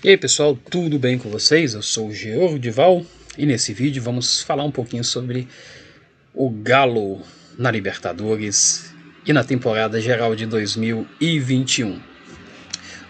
E aí pessoal, tudo bem com vocês? Eu sou o Georgival e nesse vídeo vamos falar um pouquinho sobre o Galo na Libertadores e na temporada geral de 2021.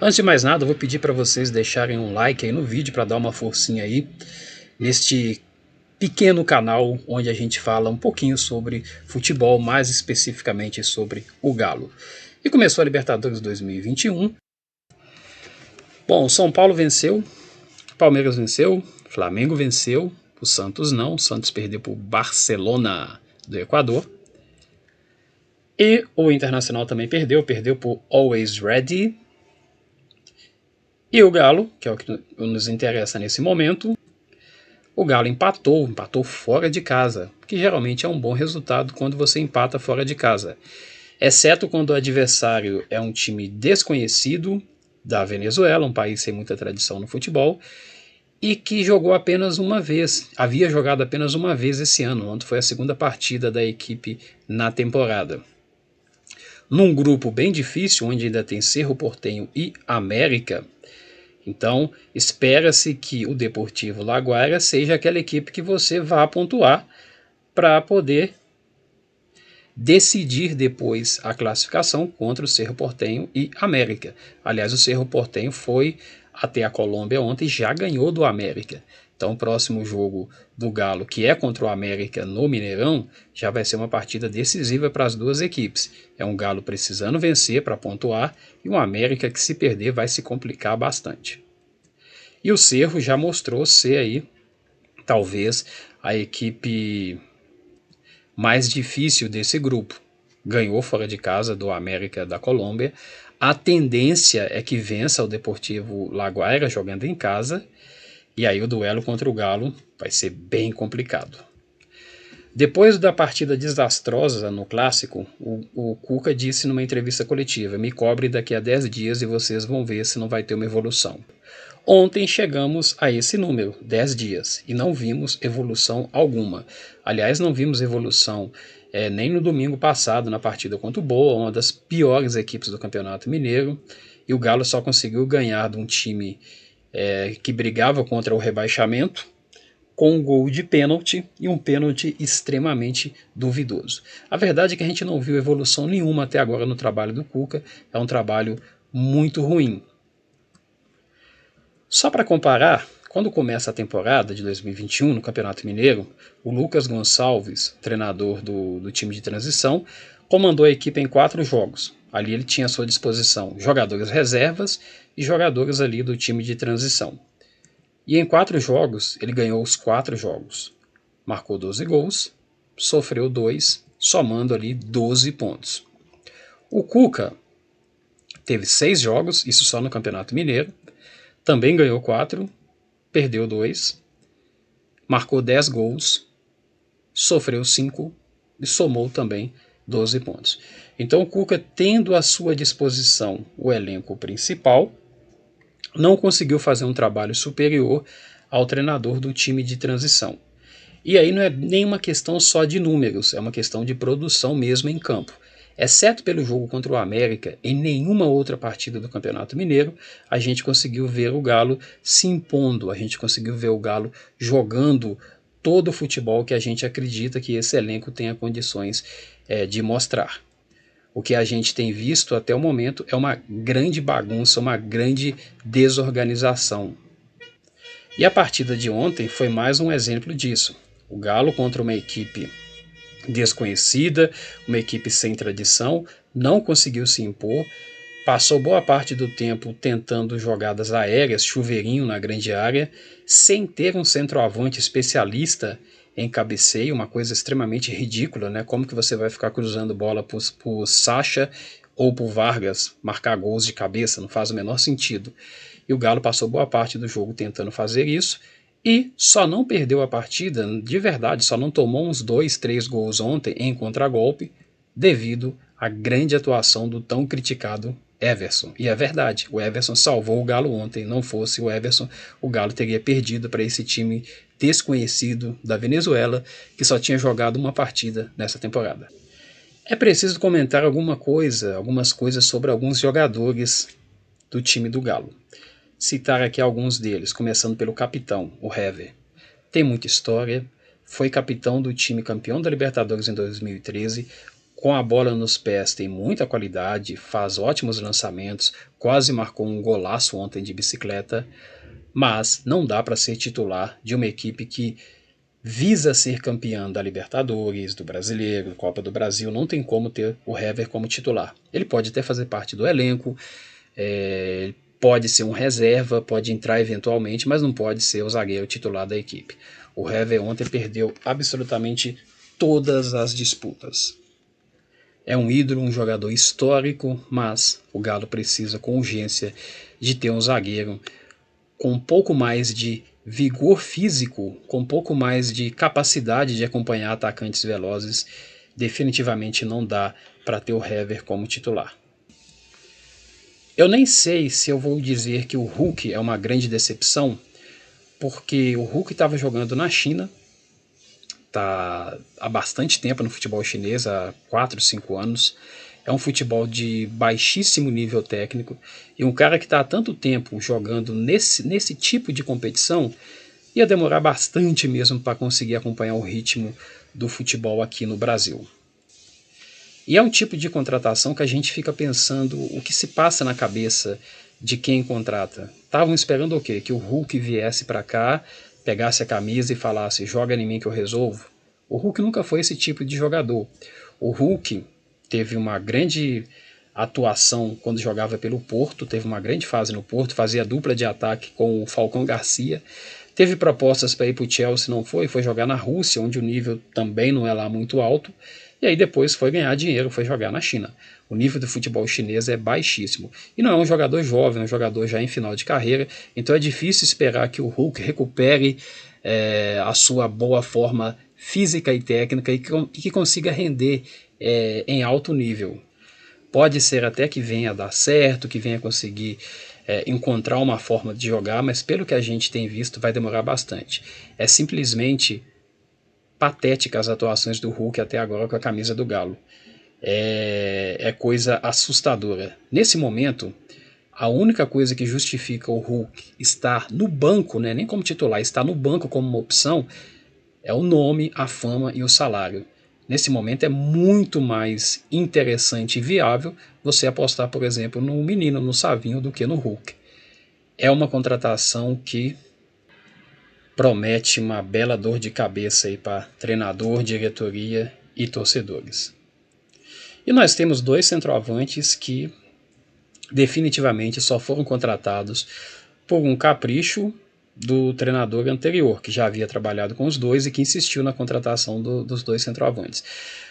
Antes de mais nada, eu vou pedir para vocês deixarem um like aí no vídeo para dar uma forcinha aí neste pequeno canal onde a gente fala um pouquinho sobre futebol, mais especificamente sobre o Galo. E começou a Libertadores 2021. Bom, o São Paulo venceu, Palmeiras venceu, Flamengo venceu, o Santos não, o Santos perdeu para o Barcelona do Equador. E o Internacional também perdeu por Always Ready. E o Galo, que é o que nos interessa nesse momento, o Galo empatou fora de casa, que geralmente é um bom resultado quando você empata fora de casa, exceto quando o adversário é um time desconhecido da Venezuela, um país sem muita tradição no futebol, e que jogou apenas uma vez, havia jogado apenas uma vez esse ano, ontem foi a segunda partida da equipe na temporada. Num grupo bem difícil, onde ainda tem Cerro Porteño e América, então espera-se que o Deportivo Laguaira seja aquela equipe que você vá pontuar para poder decidir depois a classificação contra o Cerro Porteño e América. Aliás, o Cerro Porteño foi até a Colômbia ontem e já ganhou do América. Então o próximo jogo do Galo, que é contra o América no Mineirão, já vai ser uma partida decisiva para as duas equipes. É um Galo precisando vencer para pontuar e um América que, se perder, vai se complicar bastante. E o Cerro já mostrou ser aí, talvez, a equipe mais difícil desse grupo. Ganhou fora de casa do América da Colômbia. A tendência é que vença o Deportivo Laguaira jogando em casa. E aí o duelo contra o Galo vai ser bem complicado. Depois da partida desastrosa no Clássico, o Cuca disse numa entrevista coletiva: me cobre daqui a 10 dias e vocês vão ver se não vai ter uma evolução. Ontem chegamos a esse número, 10 dias, e não vimos evolução alguma. Aliás, não vimos evolução nem no domingo passado, na partida contra o Boa, uma das piores equipes do Campeonato Mineiro, e o Galo só conseguiu ganhar de um time que brigava contra o rebaixamento, com um gol de pênalti e um pênalti extremamente duvidoso. A verdade é que a gente não viu evolução nenhuma até agora no trabalho do Cuca, é um trabalho muito ruim. Só para comparar, quando começa a temporada de 2021 no Campeonato Mineiro, o Lucas Gonçalves, treinador do time de transição, comandou a equipe em 4 jogos. Ali ele tinha à sua disposição jogadores reservas e jogadores ali do time de transição. E em 4 jogos, ele ganhou os 4 jogos. Marcou 12 gols, sofreu 2, somando ali 12 pontos. O Cuca teve 6 jogos, isso só no Campeonato Mineiro, também ganhou 4, perdeu 2, marcou 10 gols, sofreu 5 e somou também 12 pontos. Então o Cuca, tendo à sua disposição o elenco principal, não conseguiu fazer um trabalho superior ao treinador do time de transição. E aí não é nem uma questão só de números, é uma questão de produção mesmo em campo. Exceto pelo jogo contra o América, em nenhuma outra partida do Campeonato Mineiro a gente conseguiu ver o Galo se impondo, a gente conseguiu ver o Galo jogando todo o futebol que a gente acredita que esse elenco tenha condições de mostrar. O que a gente tem visto até o momento é uma grande bagunça, uma grande desorganização. E a partida de ontem foi mais um exemplo disso. O Galo contra uma equipe desconhecida, uma equipe sem tradição, não conseguiu se impor, passou boa parte do tempo tentando jogadas aéreas, chuveirinho na grande área, sem ter um centroavante especialista em cabeceio, uma coisa extremamente ridícula, né? Como que você vai ficar cruzando bola por Sacha ou por Vargas marcar gols de cabeça? Não faz o menor sentido. E o Galo passou boa parte do jogo tentando fazer isso, e só não perdeu a partida, de verdade, só não tomou uns 2, 3 gols ontem em contragolpe, devido à grande atuação do tão criticado Everson. E é verdade, o Everson salvou o Galo ontem. Não fosse o Everson, o Galo teria perdido para esse time desconhecido da Venezuela, que só tinha jogado uma partida nessa temporada. É preciso comentar algumas coisas sobre alguns jogadores do time do Galo. citar aqui alguns deles, começando pelo capitão, o Hever. Tem muita história, foi capitão do time campeão da Libertadores em 2013, com a bola nos pés tem muita qualidade, faz ótimos lançamentos, quase marcou um golaço ontem de bicicleta, mas não dá para ser titular de uma equipe que visa ser campeã da Libertadores, do Brasileiro, Copa do Brasil, não tem como ter o Hever como titular. Ele pode até fazer parte do elenco, pode ser um reserva, pode entrar eventualmente, mas não pode ser o zagueiro titular da equipe. O Hever ontem perdeu absolutamente todas as disputas. É um ídolo, um jogador histórico, mas o Galo precisa com urgência de ter um zagueiro com um pouco mais de vigor físico, com um pouco mais de capacidade de acompanhar atacantes velozes. Definitivamente não dá para ter o Hever como titular. Eu nem sei se eu vou dizer que o Hulk é uma grande decepção, porque o Hulk estava jogando na China, está há bastante tempo no futebol chinês, há 4, 5 anos. É um futebol de baixíssimo nível técnico, e um cara que está há tanto tempo jogando nesse tipo de competição ia demorar bastante mesmo para conseguir acompanhar o ritmo do futebol aqui no Brasil. E é um tipo de contratação que a gente fica pensando o que se passa na cabeça de quem contrata. Estavam esperando o quê? Que o Hulk viesse para cá, pegasse a camisa e falasse: joga em mim que eu resolvo? O Hulk nunca foi esse tipo de jogador. O Hulk teve uma grande atuação quando jogava pelo Porto, teve uma grande fase no Porto, fazia dupla de ataque com o Falcão Garcia. Teve propostas para ir para o Chelsea, não foi jogar na Rússia, onde o nível também não é lá muito alto. E aí depois foi ganhar dinheiro, foi jogar na China. O nível do futebol chinês é baixíssimo. E não é um jogador jovem, é um jogador já em final de carreira, então é difícil esperar que o Hulk recupere a sua boa forma física e técnica e que consiga render em alto nível. Pode ser até que venha a dar certo, que venha conseguir encontrar uma forma de jogar, mas pelo que a gente tem visto vai demorar bastante. É simplesmente patética as atuações do Hulk até agora com a camisa do Galo. É coisa assustadora. Nesse momento, a única coisa que justifica o Hulk estar no banco, né, nem como titular, estar no banco como uma opção, é o nome, a fama e o salário. Nesse momento é muito mais interessante e viável você apostar, por exemplo, no menino, no Savinho, do que no Hulk. É uma contratação que promete uma bela dor de cabeça aí para treinador, diretoria e torcedores. E nós temos dois centroavantes que definitivamente só foram contratados por um capricho do treinador anterior, que já havia trabalhado com os dois e que insistiu na contratação dos dois centroavantes.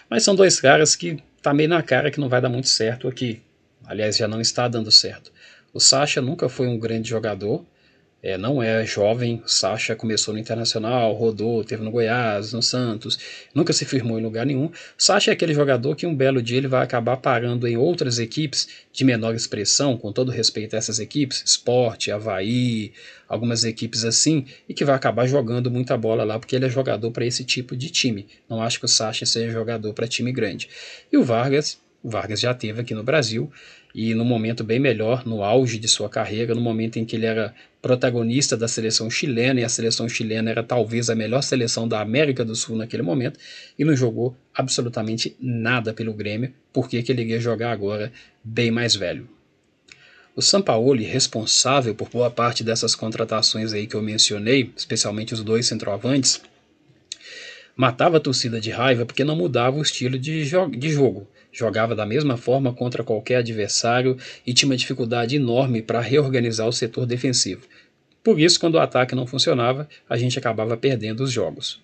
Mas são dois caras que tá meio na cara que não vai dar muito certo aqui. Aliás, já não está dando certo. O Sacha nunca foi um grande jogador, não é jovem. O Sacha começou no Internacional, rodou, teve no Goiás, no Santos, nunca se firmou em lugar nenhum. O Sacha é aquele jogador que um belo dia ele vai acabar parando em outras equipes de menor expressão, com todo respeito a essas equipes, Sport, Avaí, algumas equipes assim, e que vai acabar jogando muita bola lá, porque ele é jogador para esse tipo de time. Não acho que o Sacha seja jogador para time grande. E o Vargas já esteve aqui no Brasil, e no momento bem melhor, no auge de sua carreira, no momento em que ele era protagonista da seleção chilena, e a seleção chilena era talvez a melhor seleção da América do Sul naquele momento, e não jogou absolutamente nada pelo Grêmio, porque que ele iria jogar agora bem mais velho. O Sampaoli, responsável por boa parte dessas contratações aí que eu mencionei, especialmente os dois centroavantes, matava a torcida de raiva porque não mudava o estilo de jogo. Jogava da mesma forma contra qualquer adversário e tinha uma dificuldade enorme para reorganizar o setor defensivo. Por isso, quando o ataque não funcionava, a gente acabava perdendo os jogos.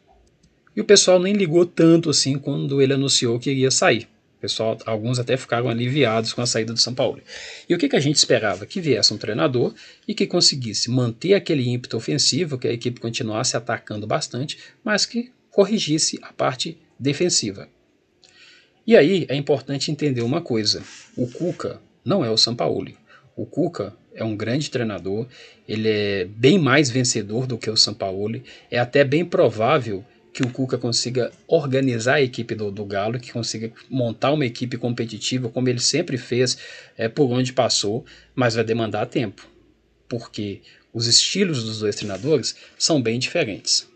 E o pessoal nem ligou tanto assim quando ele anunciou que iria sair. Pessoal, alguns até ficaram aliviados com a saída do Sampaoli. E o que a gente esperava? Que viesse um treinador e que conseguisse manter aquele ímpeto ofensivo, que a equipe continuasse atacando bastante, mas que corrigisse a parte defensiva. E aí é importante entender uma coisa: o Cuca não é o Sampaoli. O Cuca é um grande treinador, ele é bem mais vencedor do que o Sampaoli, é até bem provável que o Cuca consiga organizar a equipe do Galo, que consiga montar uma equipe competitiva, como ele sempre fez por onde passou, mas vai demandar tempo. porque os estilos dos dois treinadores são bem diferentes.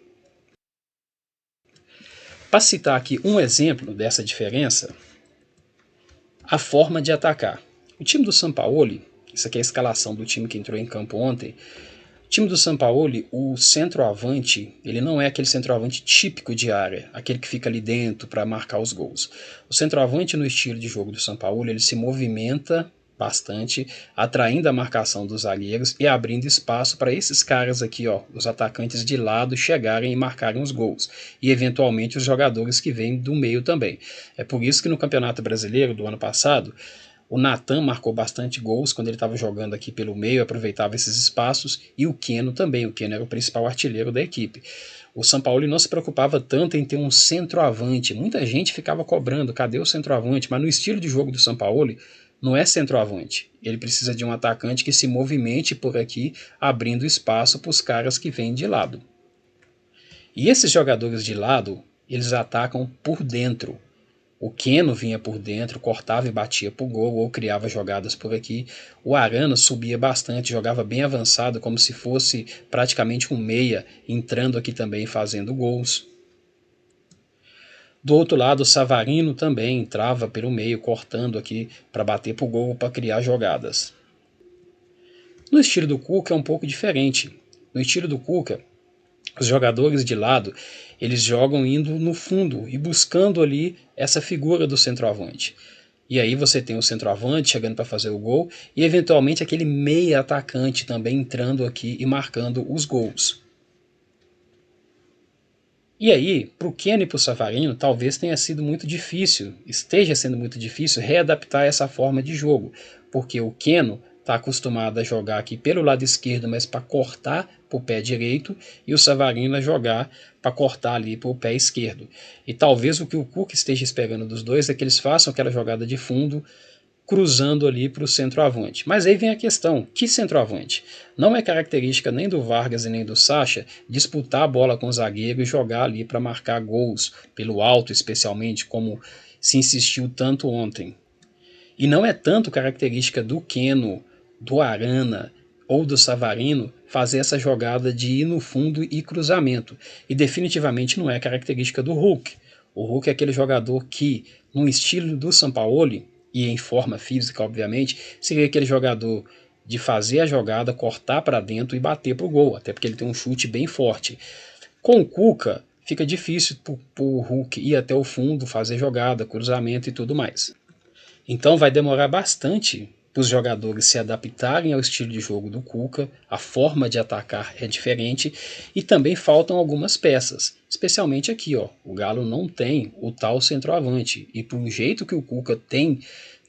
Para citar aqui um exemplo dessa diferença, a forma de atacar. O time do Sampaoli, isso aqui é a escalação do time que entrou em campo ontem. O time do Sampaoli, o centroavante, ele não é aquele centroavante típico de área, aquele que fica ali dentro para marcar os gols. O centroavante no estilo de jogo do Sampaoli, ele se movimenta bastante, atraindo a marcação dos zagueiros e abrindo espaço para esses caras aqui, ó, os atacantes de lado, chegarem e marcarem os gols. E eventualmente os jogadores que vêm do meio também. É por isso que no Campeonato Brasileiro do ano passado, o Nathan marcou bastante gols quando ele estava jogando aqui pelo meio, aproveitava esses espaços, e o Keno também. O Keno era o principal artilheiro da equipe. O Sampaoli não se preocupava tanto em ter um centroavante. Muita gente ficava cobrando, cadê o centroavante? Mas no estilo de jogo do Sampaoli, não é centroavante. Ele precisa de um atacante que se movimente por aqui, abrindo espaço para os caras que vêm de lado. E esses jogadores de lado, eles atacam por dentro. O Keno vinha por dentro, cortava e batia pro gol ou criava jogadas por aqui. O Arana subia bastante, jogava bem avançado, como se fosse praticamente um meia, entrando aqui também fazendo gols. Do outro lado, o Savarino também entrava pelo meio, cortando aqui para bater pro gol, para criar jogadas. No estilo do Cuca é um pouco diferente. No estilo do Cuca, os jogadores de lado, eles jogam indo no fundo e buscando ali essa figura do centroavante. E aí você tem o centroavante chegando para fazer o gol e eventualmente aquele meia atacante também entrando aqui e marcando os gols. E aí, para o Keno e para o Savarino, talvez tenha sido muito difícil, esteja sendo muito difícil readaptar essa forma de jogo, porque o Keno está acostumado a jogar aqui pelo lado esquerdo, mas para cortar para o pé direito, e o Savarino a jogar para cortar ali para o pé esquerdo. E talvez o que o Cuca esteja esperando dos dois é que eles façam aquela jogada de fundo, cruzando ali para o centroavante. Mas aí vem a questão, que centroavante? Não é característica nem do Vargas e nem do Sacha disputar a bola com o zagueiro e jogar ali para marcar gols, pelo alto especialmente, como se insistiu tanto ontem. E não é tanto característica do Keno, do Arana ou do Savarino fazer essa jogada de ir no fundo e cruzamento. E definitivamente não é característica do Hulk. O Hulk é aquele jogador que, no estilo do Sampaoli, e em forma física, obviamente, seria aquele jogador de fazer a jogada, cortar para dentro e bater para o gol, até porque ele tem um chute bem forte. Com o Cuca, fica difícil para o Hulk ir até o fundo, fazer jogada, cruzamento e tudo mais. Então vai demorar bastante para os jogadores se adaptarem ao estilo de jogo do Cuca, a forma de atacar é diferente e também faltam algumas peças, especialmente aqui, ó, o Galo não tem o tal centroavante e pro jeito que o Cuca tem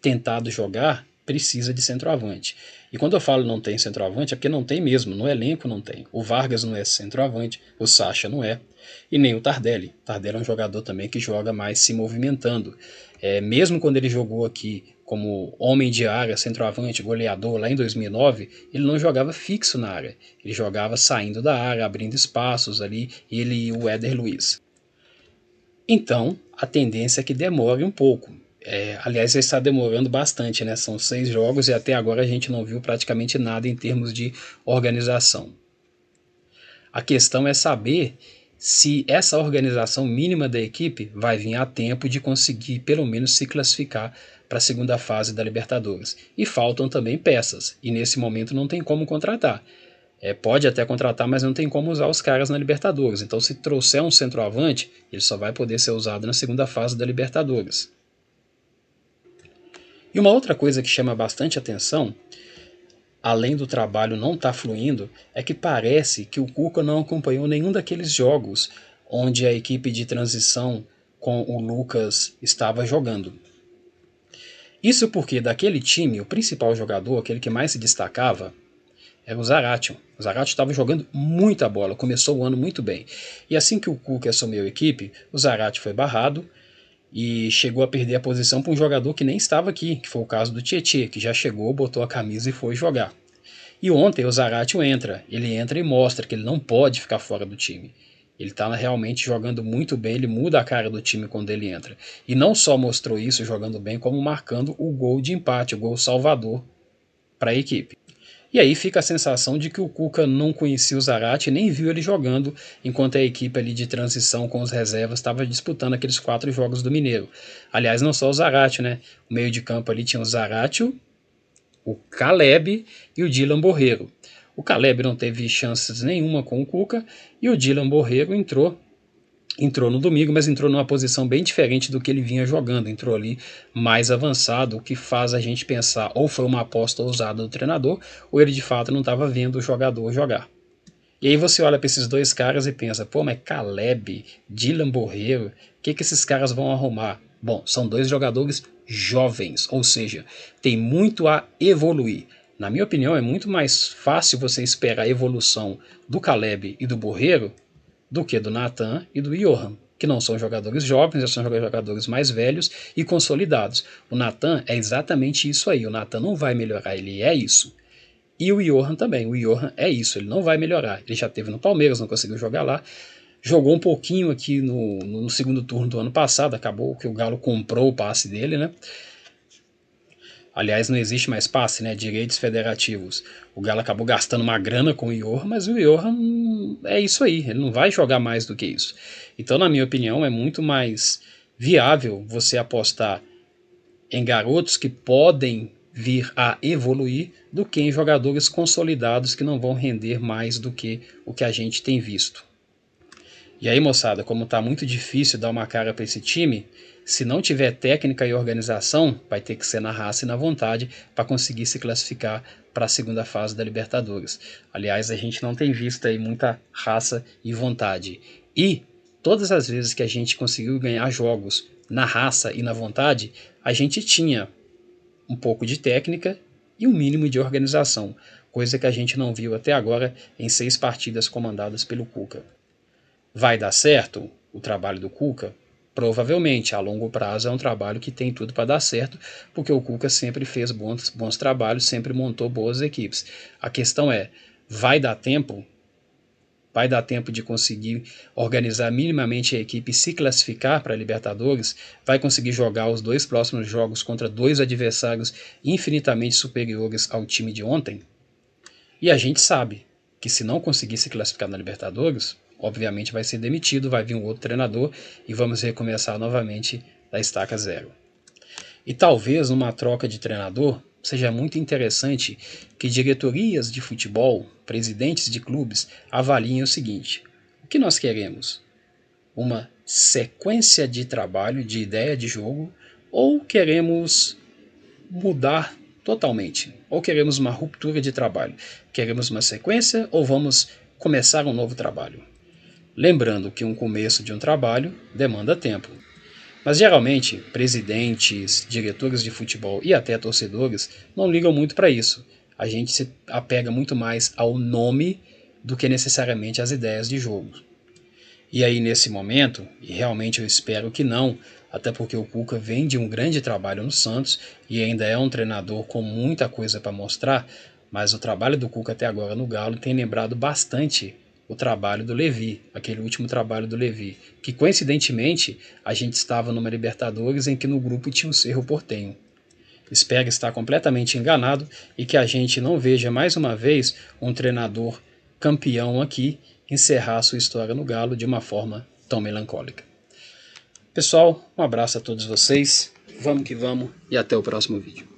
tentado jogar, precisa de centroavante. E quando eu falo não tem centroavante é porque não tem mesmo, no elenco não tem. O Vargas não é centroavante, o Sacha não é, e nem o Tardelli. O Tardelli é um jogador também que joga mais se movimentando. Mesmo quando ele jogou aqui como homem de área, centroavante, goleador lá em 2009, ele não jogava fixo na área. Ele jogava saindo da área, abrindo espaços ali, ele e o Éder Luiz. Então, a tendência é que demore um pouco. Aliás, já está demorando bastante, né? São 6 jogos e até agora a gente não viu praticamente nada em termos de organização. A questão é saber se essa organização mínima da equipe vai vir a tempo de conseguir pelo menos se classificar para a segunda fase da Libertadores. E faltam também peças, e nesse momento não tem como contratar. Pode até contratar, mas não tem como usar os caras na Libertadores. Então, se trouxer um centroavante, ele só vai poder ser usado na segunda fase da Libertadores. E uma outra coisa que chama bastante atenção, além do trabalho não estar fluindo, é que parece que o Cuca não acompanhou nenhum daqueles jogos onde a equipe de transição com o Lucas estava jogando. Isso porque daquele time, o principal jogador, aquele que mais se destacava, era o Zaratio. O Zaratio estava jogando muita bola, começou o ano muito bem. E assim que o Cuca assumiu a equipe, o Zaratio foi barrado e chegou a perder a posição para um jogador que nem estava aqui, que foi o caso do Tietê, que já chegou, botou a camisa e foi jogar. E ontem o Zaratio entra, ele entra e mostra que ele não pode ficar fora do time. Ele está realmente jogando muito bem, ele muda a cara do time quando ele entra. E não só mostrou isso jogando bem, como marcando o gol de empate, o gol salvador para a equipe. E aí fica a sensação de que o Cuca não conhecia o Zarate, nem viu ele jogando, enquanto a equipe ali de transição com os reservas estava disputando aqueles 4 jogos do Mineiro. Aliás, não só o Zarate, né? O meio de campo ali tinha o Zarate, o Caleb e o Dylan Borrego. O Caleb não teve chances nenhuma com o Cuca e o Dylan Borrego entrou no domingo, mas entrou numa posição bem diferente do que ele vinha jogando, entrou ali mais avançado, o que faz a gente pensar ou foi uma aposta ousada do treinador, ou ele de fato não estava vendo o jogador jogar. E aí você olha para esses dois caras e pensa, pô, mas Caleb, Dylan Borrego, o que esses caras vão arrumar? Bom, são 2 jogadores jovens, ou seja, tem muito a evoluir. Na minha opinião, é muito mais fácil você esperar a evolução do Caleb e do Borrego do que do Nathan e do Johan, que não são jogadores jovens, já são jogadores mais velhos e consolidados. O Nathan é exatamente isso aí, o Nathan não vai melhorar, ele é isso. E o Johan também, o Johan é isso, ele não vai melhorar. Ele já teve no Palmeiras, não conseguiu jogar lá, jogou um pouquinho aqui no segundo turno do ano passado, acabou que o Galo comprou o passe dele, né? Aliás, não existe mais passe, né? Direitos federativos. O Galo acabou gastando uma grana com o Johan, mas o Johan é isso aí, ele não vai jogar mais do que isso. Então, na minha opinião, é muito mais viável você apostar em garotos que podem vir a evoluir do que em jogadores consolidados que não vão render mais do que o que a gente tem visto. E aí, moçada, como está muito difícil dar uma cara para esse time, se não tiver técnica e organização, vai ter que ser na raça e na vontade para conseguir se classificar para a segunda fase da Libertadores. Aliás, a gente não tem visto aí muita raça e vontade. E todas as vezes que a gente conseguiu ganhar jogos na raça e na vontade, a gente tinha um pouco de técnica e um mínimo de organização, coisa que a gente não viu até agora em 6 partidas comandadas pelo Cuca. Vai dar certo o trabalho do Cuca? Provavelmente, a longo prazo é um trabalho que tem tudo para dar certo, porque o Cuca sempre fez bons trabalhos, sempre montou boas equipes. A questão é, vai dar tempo? Vai dar tempo de conseguir organizar minimamente a equipe e se classificar para a Libertadores? Vai conseguir jogar os 2 próximos jogos contra 2 adversários infinitamente superiores ao time de ontem? E a gente sabe que se não conseguir se classificar na Libertadores, obviamente vai ser demitido, vai vir um outro treinador e vamos recomeçar novamente da estaca zero. E talvez numa troca de treinador seja muito interessante que diretorias de futebol, presidentes de clubes, avaliem o seguinte: o que nós queremos? Uma sequência de trabalho, de ideia de jogo, ou queremos mudar totalmente? Ou queremos uma ruptura de trabalho? Queremos uma sequência ou vamos começar um novo trabalho? Lembrando que um começo de um trabalho demanda tempo. Mas geralmente, presidentes, diretores de futebol e até torcedores não ligam muito para isso. A gente se apega muito mais ao nome do que necessariamente às ideias de jogo. E aí nesse momento, e realmente eu espero que não, até porque o Cuca vem de um grande trabalho no Santos e ainda é um treinador com muita coisa para mostrar, mas o trabalho do Cuca até agora no Galo tem lembrado bastante o trabalho do Levi, aquele último trabalho do Levi, que coincidentemente a gente estava numa Libertadores em que no grupo tinha o Cerro Porteño. Espero estar completamente enganado e que a gente não veja mais uma vez um treinador campeão aqui encerrar sua história no Galo de uma forma tão melancólica. Pessoal, um abraço a todos vocês, vamos que vamos e até o próximo vídeo.